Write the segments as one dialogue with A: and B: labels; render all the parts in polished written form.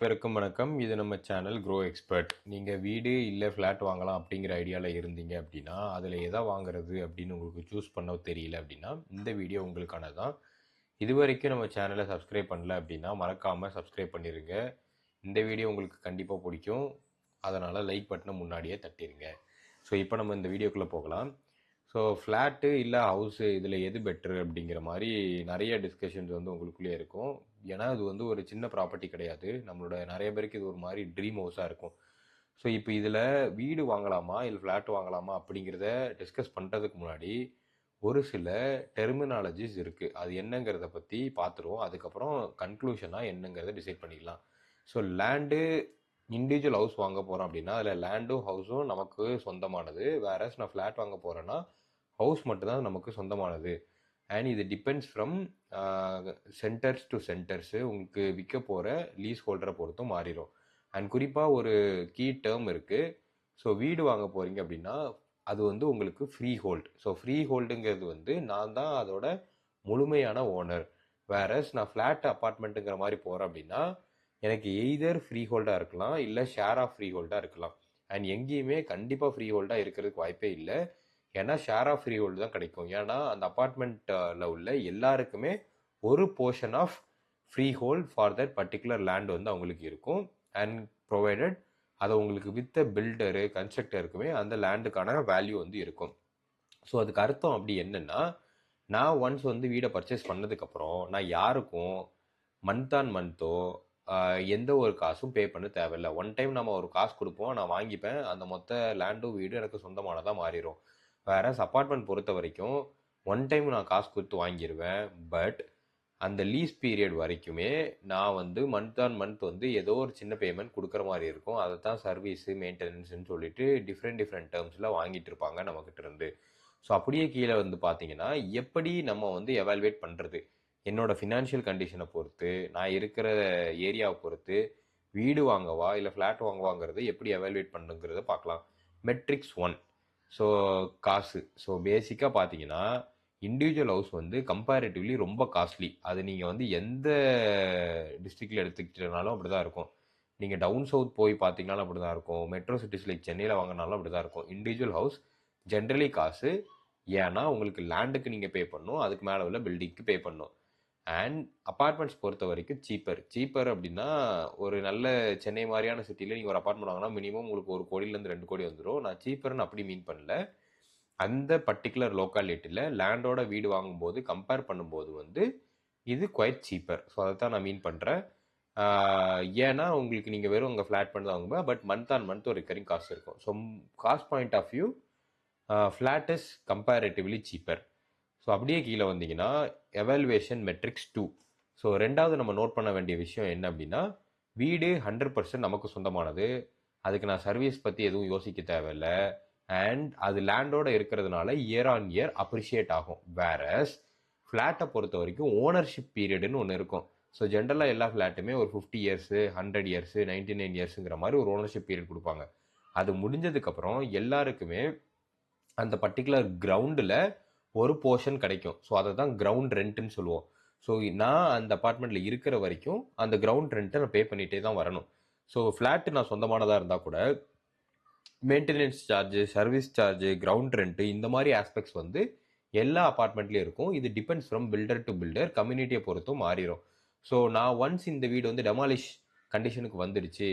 A: அனைவருக்கும் வணக்கம். இது நம்ம சேனல் க்ரோ எக்ஸ்பர்ட். நீங்கள் வீடு இல்லை ஃப்ளாட் வாங்கலாம் அப்படிங்கிற ஐடியாவில் இருந்தீங்க அப்படின்னா அதில் எதை வாங்குறது அப்படின்னு உங்களுக்கு சூஸ் பண்ண தெரியல அப்படின்னா இந்த வீடியோ உங்களுக்கானது தான். இது வரைக்கும் நம்ம சேனலை சப்ஸ்கிரைப் பண்ணல அப்படின்னா மறக்காமல் சப்ஸ்கிரைப் பண்ணிடுங்க. இந்த வீடியோ உங்களுக்கு கண்டிப்பாக பிடிக்கும். அதனால் லைக் பட்டனை முன்னாடியே தட்டிடுங்க. ஸோ இப்போ நம்ம இந்த வீடியோக்குள்ளே போகலாம். ஸோ ஃப்ளாட்டு இல்லை ஹவுஸு இதில் எது பெட்ரு அப்படிங்கிற மாதிரி நிறைய டிஸ்கஷன்ஸ் வந்து உங்களுக்குள்ளே இருக்கும். ஏன்னா இது வந்து ஒரு சின்ன ப்ராப்பர்ட்டி கிடையாது. நம்மளோட நிறைய பேருக்கு இது ஒரு மாதிரி ட்ரீம் ஹவுஸாக இருக்கும். ஸோ இப்போ இதில் வீடு வாங்கலாமா இல்லை ஃப்ளாட் வாங்கலாமா அப்படிங்கிறத டிஸ்கஸ் பண்ணுறதுக்கு முன்னாடி ஒரு சில டெர்மினாலஜிஸ் இருக்குது. அது என்னங்கிறத பற்றி பார்த்துருவோம். அதுக்கப்புறம் கன்க்ளூஷனாக என்னங்கிறத டிசைட் பண்ணிக்கலாம். ஸோ லேண்டு இண்டிவிஜுவல் ஹவுஸ் வாங்க போகிறோம் அப்படின்னா அதில் லேண்டும் ஹவுஸும் நமக்கு சொந்தமானது. வேறஸ் நான் ஃப்ளாட் வாங்க போகிறேன்னா ஹவுஸ் மட்டும்தான் நமக்கு சொந்தமானது. அண்ட் இது depends from centres to centres. உங்களுக்கு விற்க போகிற லீஸ் ஹோல்டரை பொறுத்தும் மாறிடும். அண்ட் குறிப்பாக ஒரு கீ டேர்ம் இருக்குது. ஸோ வீடு வாங்க போகிறீங்க அப்படின்னா அது வந்து உங்களுக்கு ஃப்ரீ ஹோல்டு. ஸோ ஃப்ரீ ஹோல்டுங்கிறது வந்து நான் தான் அதோட முழுமையான ஓனர். வேறஸ் நான் ஃப்ளாட் அப்பார்ட்மெண்ட்டுங்கிற மாதிரி போகிறேன் அப்படின்னா எனக்கு எய்தர் ஃப்ரீ ஹோல்டாக இருக்கலாம் இல்லை ஷேர் ஆஃப் ஃப்ரீ ஹோல்டாக இருக்கலாம். அண்ட் எங்கேயுமே கண்டிப்பாக ஃப்ரீ ஹோல்டாக இருக்கிறதுக்கு வாய்ப்பே இல்லை. ஏன்னா ஷேர் ஆஃப் ஃப்ரீ ஹோல்டு தான் கிடைக்கும். ஏன்னா அந்த அப்பார்ட்மெண்ட்டில் உள்ள எல்லாருக்குமே ஒரு portion of free hold for that particular land வந்து அவங்களுக்கு இருக்கும். அண்ட் ப்ரொவைடட் அதை உங்களுக்கு வித்த பில்டரு கன்ஸ்ட்ரக்டருக்குமே அந்த லேண்டுக்கான வேல்யூ வந்து இருக்கும். ஸோ அதுக்கு அர்த்தம் அப்படி என்னென்னா, நான் ஒன்ஸ் வந்து வீடை பர்ச்சேஸ் பண்ணதுக்கப்புறம் நான் யாருக்கும் மந்த் ஆன் மந்த்தோ எந்த ஒரு காசும் பே பண்ண தேவையில்லை. ஒன் டைம் நம்ம ஒரு காசு கொடுப்போம், நான் வாங்கிப்பேன், அந்த மொத்த லேண்டும் வீடு எனக்கு சொந்தமானதாக மாறிடும். வேற அப்பார்ட்மெண்ட் பொறுத்த வரைக்கும் ஒன் டைம் நான் காசு கொடுத்து வாங்கிடுவேன். பட் அந்த லீஸ் பீரியட் வரைக்குமே நான் வந்து மந்த் ஆன் மந்த் வந்து ஏதோ ஒரு சின்ன பேமெண்ட் கொடுக்குற மாதிரி இருக்கும். அதை தான் சர்வீஸு மெயின்டெனன்ஸ்னு சொல்லிட்டு டிஃப்ரெண்ட் டேர்ம்ஸில் வாங்கிட்டு இருப்பாங்க நம்மக்கிட்ட இருந்து. ஸோ அப்படியே கீழே வந்து பார்த்தீங்கன்னா எப்படி நம்ம வந்து எவால்வேட் பண்ணுறது, என்னோட ஃபினான்ஷியல் கண்டிஷனை பொறுத்து, நான் இருக்கிற ஏரியாவை பொறுத்து வீடு வாங்கவா இல்லை ஃப்ளாட் வாங்கவாங்கிறது எப்படி எவால்வேட் பண்ணுங்கிறத பார்க்கலாம். மெட்ரிக்ஸ் 1. ஸோ காசு. ஸோ பேசிக்காக பார்த்தீங்கன்னா இண்டிவிஜுவல் ஹவுஸ் வந்து கம்பேரிட்டிவ்லி ரொம்ப காஸ்ட்லி. அது நீங்கள் வந்து எந்த டிஸ்ட்ரிக்டில் எடுத்துக்கிட்டனாலும் அப்படி தான் இருக்கும். நீங்கள் டவுன் சவுத் போய் பார்த்தீங்கனாலும் அப்படி தான் இருக்கும். மெட்ரோ சிட்டிஸ் லைக் சென்னையில் வாங்கினாலும் அப்படி தான் இருக்கும். இண்டிவிஜுவல் ஹவுஸ் ஜென்ரலி காசு. ஏன்னா உங்களுக்கு லேண்டுக்கு நீங்கள் பே பண்ணணும், அதுக்கு மேலே உள்ள பில்டிங்க்கு பே பண்ணணும். அண்ட் அப்பார்ட்மெண்ட்ஸ் பொறுத்த வரைக்கும் சீப்பர் அப்படின்னா ஒரு நல்ல சென்னை மாதிரியான சிட்டியில் நீங்கள் ஒரு அப்பார்ட்மெண்ட் வாங்கினா மினிமம் உங்களுக்கு 1 கோடியிலேருந்து 2 கோடி வந்துடும். நான் சீப்பர்னு அப்படி மீன் பண்ணல. அந்த பர்டிகுலர் லோக்காலிட்டியில் லேண்டோட வீடு வாங்கும்போது கம்பேர் பண்ணும்போது வந்து இது குவைட் சீப்பர். ஸோ அதை தான் நான் மீன் பண்ணுறேன். ஏன்னா உங்களுக்கு நீங்கள் வெறும் உங்கள் ஃப்ளாட் பண்ணி தான் வாங்கும்போது பட் மந்த் ஆன் மந்த் ஒரு ரெக்கரிங் காஸ்ட் இருக்கும். So cost point of view flat is comparatively cheaper. So அப்படியே கீழே வந்தீங்கன்னா எவாலுவேஷன் மெட்ரிக்ஸ் 2. ஸோ ரெண்டாவது நம்ம நோட் பண்ண வேண்டிய விஷயம் என்ன அப்படின்னா, வீடு 100% நமக்கு சொந்தமானது. அதுக்கு நான் சர்வீஸ் பற்றி எதுவும் யோசிக்க தேவையில்லை. அண்ட் அது லேண்டோட இருக்கிறதுனால இயர் ஆன் இயர் அப்ரிஷியேட் ஆகும். வேறஸ் ஃப்ளாட்டை பொறுத்த வரைக்கும் ஓனர்ஷிப் பீரியடுன்னு ஒன்று இருக்கும். ஸோ ஜென்ரலாக எல்லா ஃப்ளாட்டுமே ஒரு 50 இயர்ஸு 100 இயர்ஸு 99 இயர்ஸுங்கிற மாதிரி ஒரு ஓனர்ஷிப் பீரியட் கொடுப்பாங்க. அது முடிஞ்சதுக்கப்புறம் எல்லாருக்குமே அந்த பர்டிகுலர் கிரவுண்டில் ஒரு போர்ஷன் கிடைக்கும். ஸோ அதை தான் கிரவுண்ட் ரெண்ட்டுன்னு சொல்லுவோம். ஸோ நான் அந்த அப்பார்ட்மெண்ட்டில் இருக்கிற வரைக்கும் அந்த கிரவுண்ட் ரெண்ட்டை நான் பே பண்ணிகிட்டே தான் வரணும். ஸோ ஃப்ளாட்டு நான் சொந்தமானதாக இருந்தால் கூட maintenance charge, service charge, ground rent இந்த மாதிரி ஆஸ்பெக்ட்ஸ் வந்து எல்லா அப்பார்ட்மெண்ட்லேயும் இருக்கும். இது depends from builder to builder, கம்யூனிட்டியை பொறுத்தும் மாறிடும். ஸோ நான் ஒன்ஸ் இந்த வீடு வந்து டெமாலிஷ் கண்டிஷனுக்கு வந்துடுச்சு,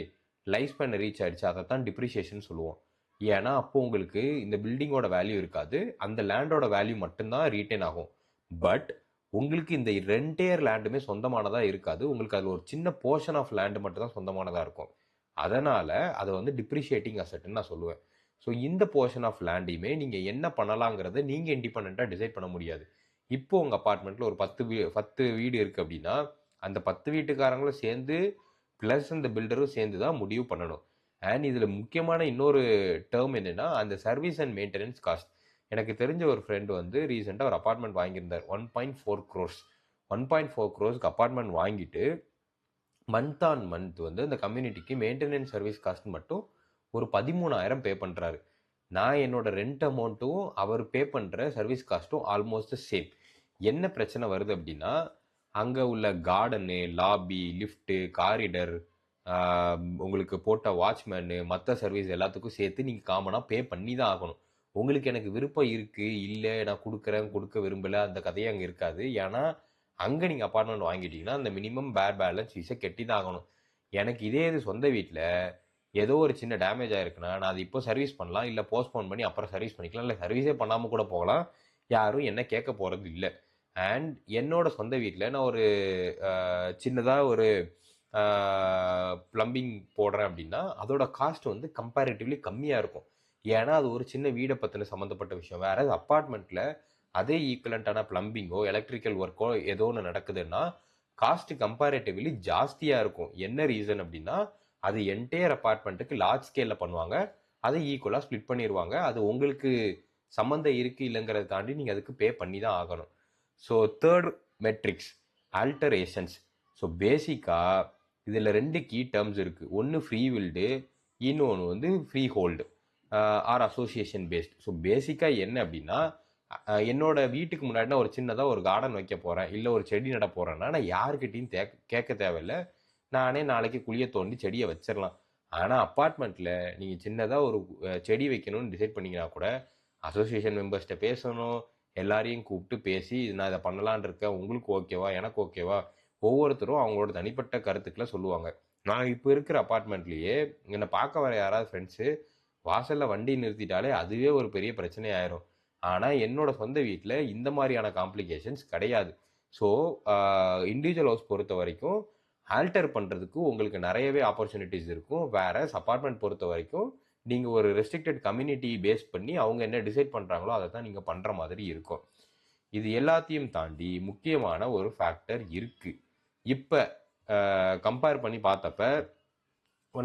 A: லைஃப் ஸ்பேன் ரீச் ஆகிடுச்சு, அதை தான் டிப்ரிஷியேஷன் சொல்லுவோம். ஏன்னா அப்போ உங்களுக்கு இந்த பில்டிங்கோட வேல்யூ இருக்காது, அந்த லேண்டோட வேல்யூ மட்டும்தான் ரீட்டைன் ஆகும். பட் உங்களுக்கு இந்த ரெண்டேர் லேண்டுமே சொந்தமானதாக இருக்காது. உங்களுக்கு அதில் ஒரு சின்ன போர்ஷன் ஆஃப் லேண்டு மட்டும் தான் சொந்தமானதாக இருக்கும். அதனால் அதை வந்து டிப்ரிஷியேட்டிங் அசெட்னு நான் சொல்லுவேன். ஸோ இந்த போர்ஷன் ஆஃப் லேண்டையுமே நீங்கள் என்ன பண்ணலாங்கிறத நீங்கள் இண்டிபெண்ட்டாக டிசைட் பண்ண முடியாது. இப்போ உங்கள் அப்பார்ட்மெண்ட்டில் ஒரு 10 வீடு இருக்குது அப்படின்னா அந்த 10 வீட்டுக்காரங்களும் சேர்ந்து ப்ளஸ் அந்த பில்டரும் சேர்ந்து தான் முடிவு பண்ணணும். அண்ட் இதில் முக்கியமான இன்னொரு டேர்ம் என்னென்னா அந்த சர்வீஸ் அண்ட் மெயின்டெனன்ஸ் காஸ்ட். எனக்கு தெரிஞ்ச ஒரு ஃப்ரெண்டு வந்து ரீசெண்டாக ஒரு அப்பார்ட்மெண்ட் வாங்கியிருந்தார். 1.4 crores. 1.4 crores அப்பார்ட்மெண்ட் வாங்கிட்டு மந்த் ஆன் மந்த் வந்து அந்த கம்யூனிட்டிக்கு மெயின்டெனன்ஸ் சர்வீஸ் காஸ்ட் மட்டும் ஒரு 13,000 பே பண்ணுறாரு. நான் என்னோட ரெண்ட் அமௌண்ட்டும் அவர் பே பண்ணுற சர்வீஸ் காஸ்ட்டும் ஆல்மோஸ்ட் சேம். என்ன பிரச்சனை வருது அப்படின்னா, அங்கே உள்ள கார்டனு, லாபி, லிஃப்ட்டு, காரிடர், உங்களுக்கு போட்ட வாட்ச்மேனு, மத்த சர்வீஸ் எல்லாத்துக்கும் சேர்த்து நீங்க காமனா பே பண்ணி தான் ஆகணும். உங்களுக்கு எனக்கு விருப்பம் இருக்கு, இல்ல நான் குடுக்குறேன், குடுக்க விரும்பல அந்த கதையே அங்க இருக்காது. ஏன்னா, அங்க நீங்க அபார்ட்மெண்ட் வாங்கிட்டீங்கன்னா, அந்த மினிமம் பேலன்ஸ் ஃபீஸ கட்டி தான் ஆகணும். எனக்கு இதே இது சொந்த வீட்ல ஏதோ ஒரு சின்ன டேமேஜ் ஆயிருக்குன்னா, நான் அத இப்போ சர்வீஸ் பண்ணலாம். இல்ல போஸ்ட்போன் பண்ணி அப்புறம் சர்வீஸ் பண்ணிக்கலாம். இல்ல சர்வீஸே பண்ணாம கூட போகலாம். யாரும் என்ன கேட்க போறது இல்ல. அண்ட் என்னோட சொந்த வீட்ல நான் ஒரு சின்னதா ஒரு அ பிளம்பிங் போடுறேன் அப்டின்னா, அதோட காஸ்ட் வந்து கம்பேரிட்டிவ்லி கம்மியா இருக்கும். ஏன்னா, அது ஒரு சின்ன வீட பத்தின சம்மந்தப்பட்ட விஷயம். வேற அபார்ட்மெண்ட்ல அதே ஈக்குவலன்ட்டான பிளம்பிங்கோ, எலக்ட்ரிக்கல் ஒர்க்கோ ஏதோ ஒண்ணு நடக்குதுன்னா, காஸ்ட் கம்பேரிட்டிவ்லி ஜாஸ்தியா இருக்கும். என்ன ரீசன் அப்டின்னா, அது என்டையர் அபார்ட்மெண்ட்டுக்கு லார்ஜ் ஸ்கேல்ல பண்ணுவாங்க. அதை ஈக்குவலா ஸ்ப்ளிட் பண்ணிருவாங்க. அது உங்களுக்கு சம்மந்தம் இருக்கு இல்லங்கிறத தாண்டி நீங்க அதுக்கு பே பண்ணி தான் ஆகணும். So 3 metrics ஆல்டரேஷன்ஸ். ஸோ பேசிக்கா இதில் 2 கீ டேர்ம்ஸ் இருக்கு. ஒன்று ஃப்ரீ வில்டு, இன்னொன்று வந்து free hold or association based. So பேசிக்காக என்ன அப்படின்னா, என்னோட வீட்டுக்கு முன்னாடி நான் ஒரு சின்னதாக ஒரு கார்டன் வைக்க போகிறேன், இல்லை ஒரு செடி நட போகிறேன்னா நான் யாருக்கிட்டையும் கேட்க தேவையில்லை. நானே நாளைக்கு குழியை தோண்டி செடியை வச்சிடலாம். ஆனால் அப்பார்ட்மெண்ட்டில் நீங்கள் சின்னதாக ஒரு செடி வைக்கணும்னு டிசைட் பண்ணீங்கன்னா கூட அசோசியேஷன் மெம்பர்ஸ்கிட்ட பேசணும். எல்லாரையும் கூப்பிட்டு பேசி நான் இதை பண்ணலான் இருக்கேன், உங்களுக்கு ஓகேவா, எனக்கு ஓகேவா, ஒவ்வொருத்தரும் அவங்களோட தனிப்பட்ட கருத்துக்களை சொல்லுவாங்க. நான் இப்போ இருக்கிற அப்பார்ட்மெண்ட்லேயே என்னை பார்க்க வர யாராவது ஃப்ரெண்ட்ஸு வாசலில் வண்டி நிறுத்திட்டாலே அதுவே ஒரு பெரிய பிரச்சனை ஆயிரும். ஆனால் என்னோட சொந்த வீட்டில் இந்த மாதிரியான காம்ப்ளிகேஷன்ஸ் கிடையாது. ஸோ இண்டிவிஜுவல் ஹவுஸ் பொறுத்த வரைக்கும் ஆல்டர் பண்ணுறதுக்கு உங்களுக்கு நிறையவே ஆப்பர்ச்சுனிட்டிஸ் இருக்கும். வேற அப்பார்ட்மெண்ட் பொறுத்த வரைக்கும் நீங்கள் ஒரு ரெஸ்ட்ரிக்டட் கம்யூனிட்டி பேஸ் பண்ணி அவங்க என்ன டிசைட் பண்ணுறாங்களோ அதை தான் நீங்கள் பண்ணுற மாதிரி இருக்கும். இது எல்லாத்தையும் தாண்டி முக்கியமான ஒரு ஃபேக்டர் இருக்குது. இப்போ கம்பேர் பண்ணி பார்த்தப்ப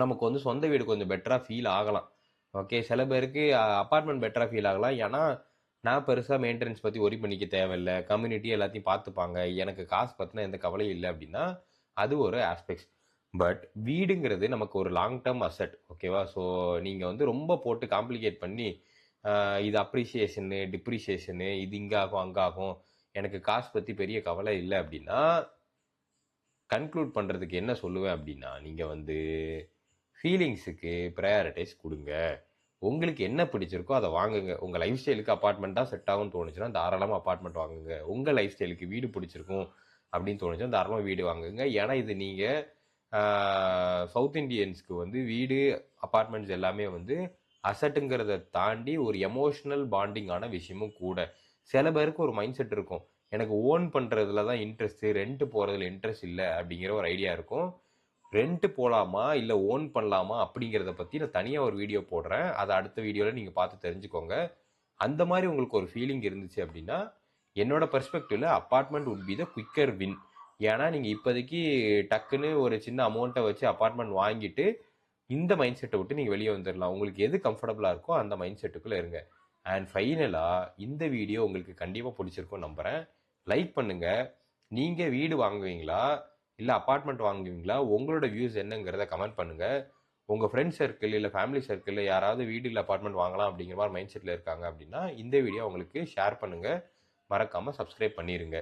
A: நமக்கு வந்து சொந்த வீடு கொஞ்சம் பெட்டராக ஃபீல் ஆகலாம். ஓகே, சில பேருக்கு அப்பார்ட்மெண்ட் பெட்டராக ஃபீல் ஆகலாம். ஏன்னா நான் பெருசாக மெயின்டெனன்ஸ் பற்றி ஒரி பண்ணிக்க தேவையில்லை, கம்யூனிட்டி எல்லாத்தையும் பார்த்துப்பாங்க, எனக்கு காசு பற்றின எந்த கவலையும் இல்லை அப்படின்னா அது ஒரு ஆஸ்பெக்ட்ஸ். பட் வீடுங்கிறது நமக்கு ஒரு லாங் டேர்ம் அசெட். ஓகேவா? ஸோ நீங்கள் வந்து ரொம்ப போட்டு காம்ப்ளிகேட் பண்ணி இது அப்ரிசியேஷனு, டிப்ரிசியேஷனு, இது இங்கே ஆகும் அங்கே ஆகும், எனக்கு காசு பற்றி பெரிய கவலை இல்லை அப்படின்னா கன்க்ளூட் பண்ணுறதுக்கு என்ன சொல்லுவேன் அப்படின்னா, நீங்கள் வந்து ஃபீலிங்ஸுக்கு ப்ரையாரிட்டைஸ் கொடுங்க. உங்களுக்கு என்ன பிடிச்சிருக்கோ அதை வாங்குங்க. உங்கள் லைஃப் ஸ்டைலுக்கு அப்பார்ட்மெண்ட் தான் செட் ஆகும்னு தோணுச்சுன்னா தாராளமாக அப்பார்ட்மெண்ட் வாங்குங்க. உங்கள் லைஃப் ஸ்டைலுக்கு வீடு பிடிச்சிருக்கும் அப்படின்னு தோணுச்சுன்னா தாராளமாக வீடு வாங்குங்க. ஏன்னா இது நீங்கள் சவுத் இண்டியன்ஸ்க்கு வந்து வீடு, அப்பார்ட்மெண்ட்ஸ் எல்லாமே வந்து அசட்டுங்கிறத தாண்டி ஒரு எமோஷ்னல் பாண்டிங்கான விஷயமும் கூட. சில பேருக்கு ஒரு மைண்ட் செட் இருக்கும், எனக்கு ஓன் பண்ணுறதுல தான் இன்ட்ரெஸ்ட்டு, ரெண்ட் போகிறதுல இன்ட்ரெஸ்ட் இல்லை அப்படிங்கிற ஒரு ஐடியா இருக்கும். ரெண்ட் போகலாமா இல்லை ஓன் பண்ணலாமா அப்படிங்கிறத பற்றி நான் தனியாக ஒரு வீடியோ போடுறேன். அதை அடுத்த வீடியோவில் நீங்கள் பார்த்து தெரிஞ்சுக்கோங்க. அந்த மாதிரி உங்களுக்கு ஒரு ஃபீலிங் இருந்துச்சு அப்படின்னா என்னோட பெர்ஸ்பெக்டிவ்ல apartment would be the quicker win. ஏன்னா நீங்கள் இப்போதைக்கு டக்குன்னு ஒரு சின்ன அமௌண்ட்டை வச்சு அப்பார்ட்மெண்ட் வாங்கிட்டு இந்த மைண்ட் செட்டை விட்டு நீங்கள் வெளியே வந்துடலாம். உங்களுக்கு எது கம்ஃபர்டபுளாக இருக்கோ அந்த மைண்ட் செட்டுக்குள்ளே இருங்க. அண்ட் ஃபைனலாக இந்த வீடியோ உங்களுக்கு கண்டிப்பாக பிடிச்சிருக்கும்னு நம்புகிறேன். லைக் பண்ணுங்கள். நீங்கள் வீடு வாங்குவீங்களா இல்லை அப்பார்ட்மெண்ட் வாங்குவீங்களா? உங்களோட வியூஸ் என்னங்கிறத கமெண்ட் பண்ணுங்கள். உங்கள் ஃப்ரெண்ட்ஸ் சர்க்கிள் இல்லை ஃபேமிலி சர்க்கிளில் யாராவது வீடு இல்லை அப்பார்ட்மெண்ட் வாங்கலாம் அப்படிங்கிற மாதிரி மைண்ட் செட்டில் இருக்காங்க அப்படின்னா இந்த வீடியோ உங்களுக்கு ஷேர் பண்ணுங்கள். மறக்காமல் சப்ஸ்கிரைப் பண்ணிடுங்க.